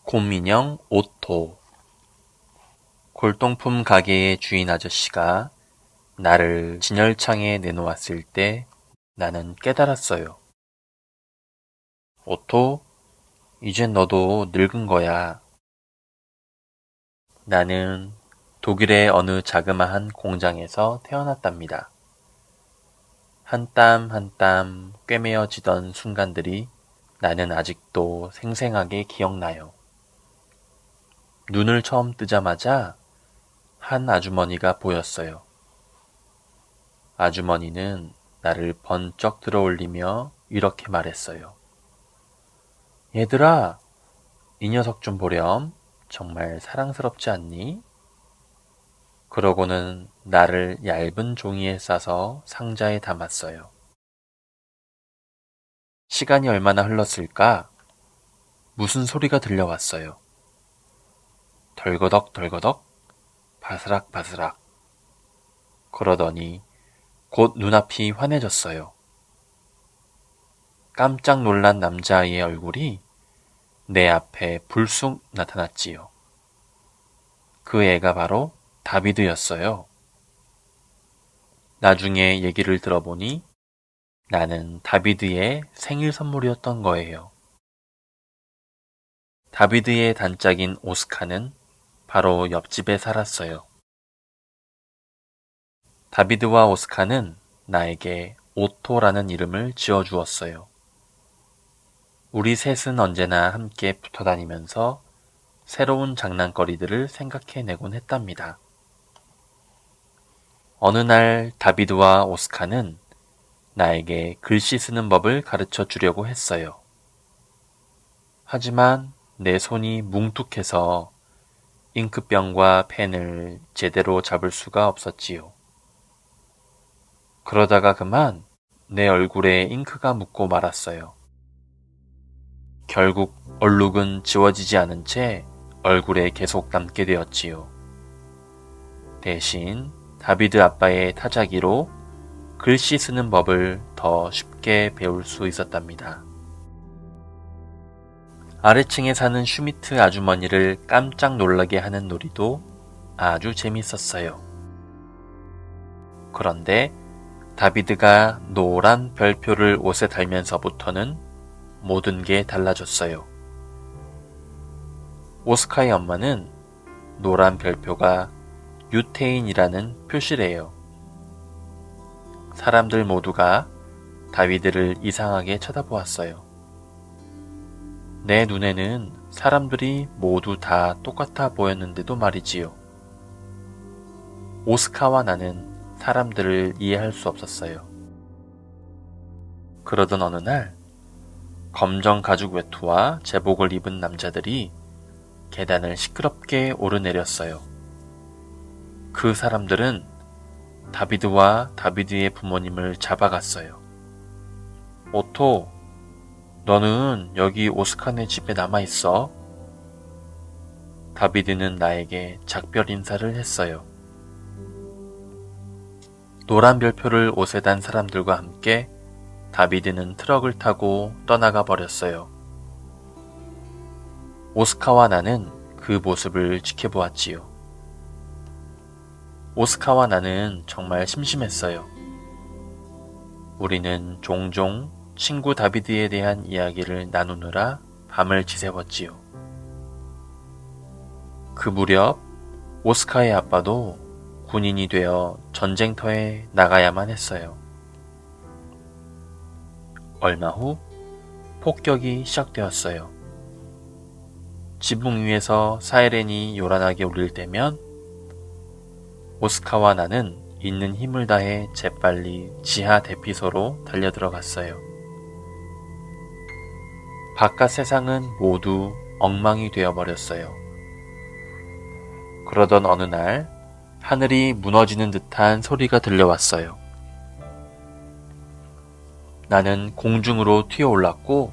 곰인형 오토. 골동품 가게의 주인 아저씨가 나를 진열창에 내놓았을 때 나는 깨달았어요. 오토, 이젠 너도 늙은 거야. 나는 독일의 어느 자그마한 공장에서 태어났답니다. 한 땀 한 땀 꿰매어지던 순간들이 나는 아직도 생생하게 기억나요. 눈을 처음 뜨자마자 한 아주머니가 보였어요. 아주머니는 나를 번쩍 들어올리며 이렇게 말했어요. 얘들아, 이 녀석 좀 보렴. 정말 사랑스럽지 않니? 그러고는 나를 얇은 종이에 싸서 상자에 담았어요. 시간이 얼마나 흘렀을까? 무슨 소리가 들려왔어요. 덜거덕 덜거덕, 바스락 바스락. 그러더니 곧 눈앞이 환해졌어요. 깜짝 놀란 남자아이의 얼굴이 내 앞에 불쑥 나타났지요. 그 애가 바로 다비드였어요. 나중에 얘기를 들어보니 나는 다비드의 생일 선물이었던 거예요. 다비드의 단짝인 오스카는 바로 옆집에 살았어요. 다비드와 오스카는 나에게 오토라는 이름을 지어주었어요. 우리 셋은 언제나 함께 붙어 다니면서 새로운 장난거리들을 생각해내곤 했답니다. 어느 날 다비드와 오스카는 나에게 글씨 쓰는 법을 가르쳐 주려고 했어요. 하지만 내 손이 뭉툭해서 잉크병과 펜을 제대로 잡을 수가 없었지요. 그러다가 그만 내 얼굴에 잉크가 묻고 말았어요. 결국 얼룩은 지워지지 않은 채 얼굴에 계속 남게 되었지요. 대신 다비드 아빠의 타자기로 글씨 쓰는 법을 더 쉽게 배울 수 있었답니다. 아래층에 사는 슈미트 아주머니를 깜짝 놀라게 하는 놀이도 아주 재밌었어요. 그런데 다비드가 노란 별표를 옷에 달면서부터는 모든 게 달라졌어요. 오스카의 엄마는 노란 별표가 유태인이라는 표시래요. 사람들 모두가 다비드를 이상하게 쳐다보았어요. 내 눈에는 사람들이 모두 다 똑같아 보였는데도 말이지요. 오스카와 나는 사람들을 이해할 수 없었어요. 그러던 어느 날 검정 가죽 외투와 제복을 입은 남자들이 계단을 시끄럽게 오르내렸어요. 그 사람들은 다비드와 다비드의 부모님을 잡아갔어요. 오토, 너는 여기 오스카네 집에 남아있어. 다비드는 나에게 작별 인사를 했어요. 노란 별표를 옷에 단 사람들과 함께 다비드는 트럭을 타고 떠나가 버렸어요. 오스카와 나는 그 모습을 지켜보았지요. 오스카와 나는 정말 심심했어요. 우리는 종종 친구 다비드에 대한 이야기를 나누느라 밤을 지새웠지요. 그 무렵 오스카의 아빠도 군인이 되어 전쟁터에 나가야만 했어요. 얼마 후 폭격이 시작되었어요. 지붕 위에서 사이렌이 요란하게 울릴 때면 오스카와 나는 있는 힘을 다해 재빨리 지하 대피소로 달려들어갔어요. 바깥 세상은 모두 엉망이 되어버렸어요. 그러던 어느 날 하늘이 무너지는 듯한 소리가 들려왔어요. 나는 공중으로 튀어올랐고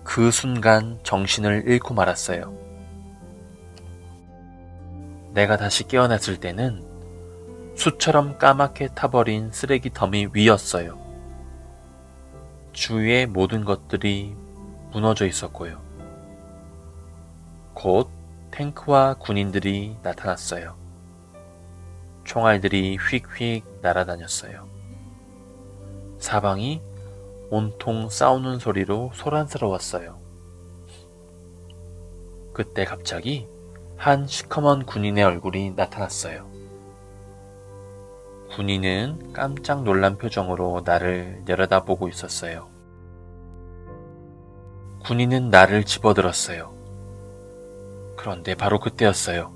그 순간 정신을 잃고 말았어요. 내가 다시 깨어났을 때는 숯처럼 까맣게 타버린 쓰레기 더미 위였어요. 주위의 모든 것들이 무너져 있었고요. 곧 탱크와 군인들이 나타났어요. 총알들이 휙휙 날아다녔어요. 사방이 온통 싸우는 소리로 소란스러웠어요. 그때 갑자기 한 시커먼 군인의 얼굴이 나타났어요. 군인은 깜짝 놀란 표정으로 나를 내려다보고 있었어요. 군인은 나를 집어들었어요. 그런데 바로 그때였어요.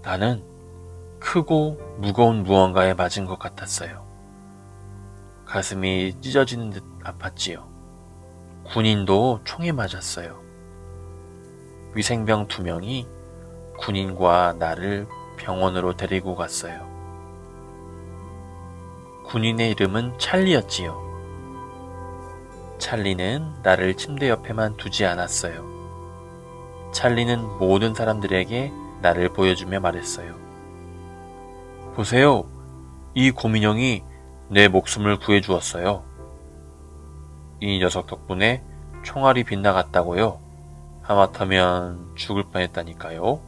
나는 크고 무거운 무언가에 맞은 것 같았어요. 가슴이 찢어지는 듯 아팠지요. 군인도 총에 맞았어요. 위생병 2명이 군인과 나를 병원으로 데리고 갔어요. 군인의 이름은 찰리였지요. 찰리는 나를 침대 옆에만 두지 않았어요. 찰리는 모든 사람들에게 나를 보여주며 말했어요. 보세요. 이 곰인형이 내 목숨을 구해주었어요. 이 녀석 덕분에 총알이 빗나갔다고요. 하마터면 죽을 뻔했다니까요.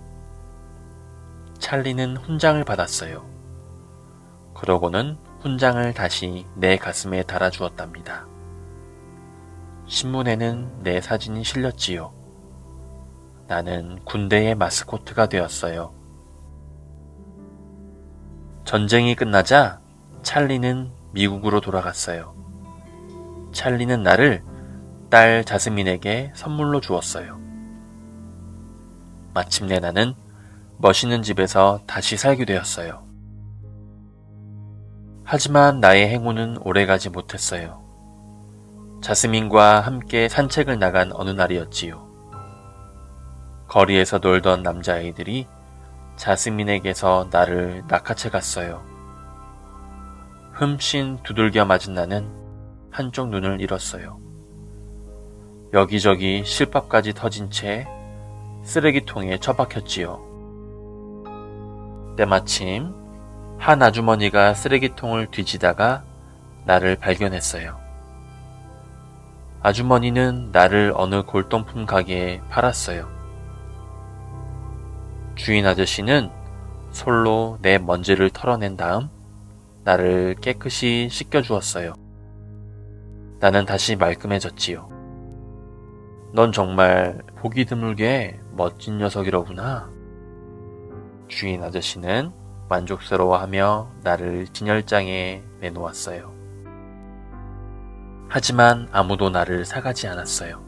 찰리는 훈장을 받았어요. 그러고는 훈장을 다시 내 가슴에 달아주었답니다. 신문에는 내 사진이 실렸지요. 나는 군대의 마스코트가 되었어요. 전쟁이 끝나자 찰리는 미국으로 돌아갔어요. 찰리는 나를 딸 자스민에게 선물로 주었어요. 마침내 나는 멋있는 집에서 다시 살게 되었어요. 하지만 나의 행운은 오래가지 못했어요. 자스민과 함께 산책을 나간 어느 날이었지요. 거리에서 놀던 남자아이들이 자스민에게서 나를 낚아채 갔어요. 흠씬 두들겨 맞은 나는 한쪽 눈을 잃었어요. 여기저기 실밥까지 터진 채 쓰레기통에 처박혔지요. 때마침 한 아주머니가 쓰레기통을 뒤지다가 나를 발견했어요. 아주머니는 나를 어느 골동품 가게에 팔았어요. 주인 아저씨는 솔로 내 먼지를 털어낸 다음 나를 깨끗이 씻겨주었어요. 나는 다시 말끔해졌지요. 넌 정말 보기 드물게 멋진 녀석이로구나. 주인 아저씨는 만족스러워하며 나를 진열장에 내놓았어요. 하지만 아무도 나를 사가지 않았어요.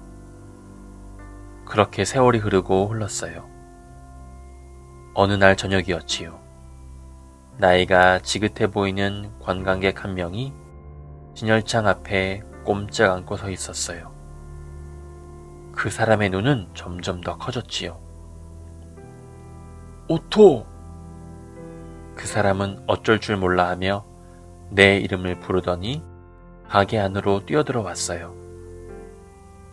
그렇게 세월이 흐르고 흘렀어요. 어느 날 저녁이었지요. 나이가 지긋해 보이는 관광객 한 명이 진열장 앞에 꼼짝 않고 서 있었어요. 그 사람의 눈은 점점 더 커졌지요. 오토! 그 사람은 어쩔 줄 몰라 하며 내 이름을 부르더니 가게 안으로 뛰어들어 왔어요.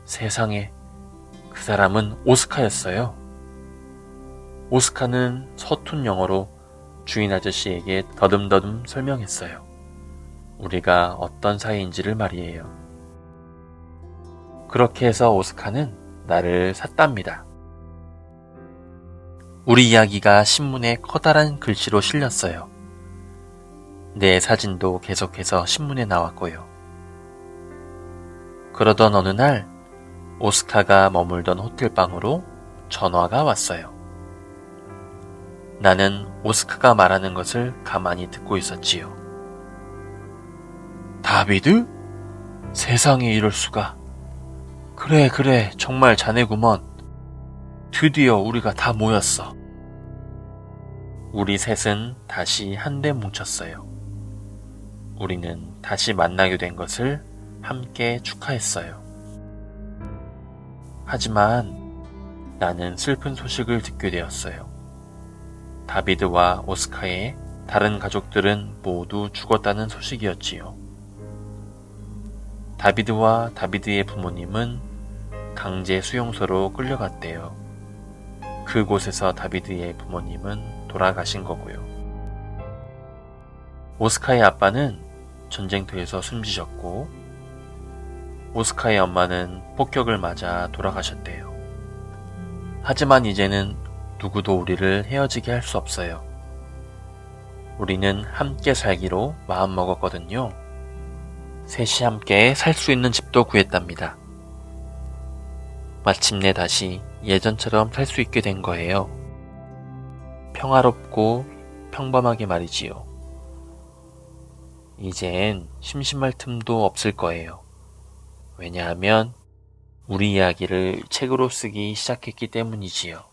세상에, 그 사람은 오스카였어요. 오스카는 서툰 영어로 주인 아저씨에게 더듬더듬 설명했어요. 우리가 어떤 사이인지를 말이에요. 그렇게 해서 오스카는 나를 샀답니다. 우리 이야기가 신문에 커다란 글씨로 실렸어요. 내 사진도 계속해서 신문에 나왔고요. 그러던 어느 날 오스카가 머물던 호텔방으로 전화가 왔어요. 나는 오스카가 말하는 것을 가만히 듣고 있었지요. 다비드? 세상에 이럴 수가. 그래, 정말 자네구먼. 드디어 우리가 다 모였어. 우리 셋은 다시 한데 뭉쳤어요. 우리는 다시 만나게 된 것을 함께 축하했어요. 하지만 나는 슬픈 소식을 듣게 되었어요. 다비드와 오스카의 다른 가족들은 모두 죽었다는 소식이었지요. 다비드와 다비드의 부모님은 강제 수용소로 끌려갔대요. 그곳에서 다비드의 부모님은 돌아가신 거고요. 오스카의 아빠는 전쟁터에서 숨지셨고 오스카의 엄마는 폭격을 맞아 돌아가셨대요. 하지만 이제는 누구도 우리를 헤어지게 할 수 없어요. 우리는 함께 살기로 마음먹었거든요. 셋이 함께 살 수 있는 집도 구했답니다. 마침내 다시 예전처럼 살 수 있게 된 거예요. 평화롭고 평범하게 말이지요. 이젠 심심할 틈도 없을 거예요. 왜냐하면 우리 이야기를 책으로 쓰기 시작했기 때문이지요.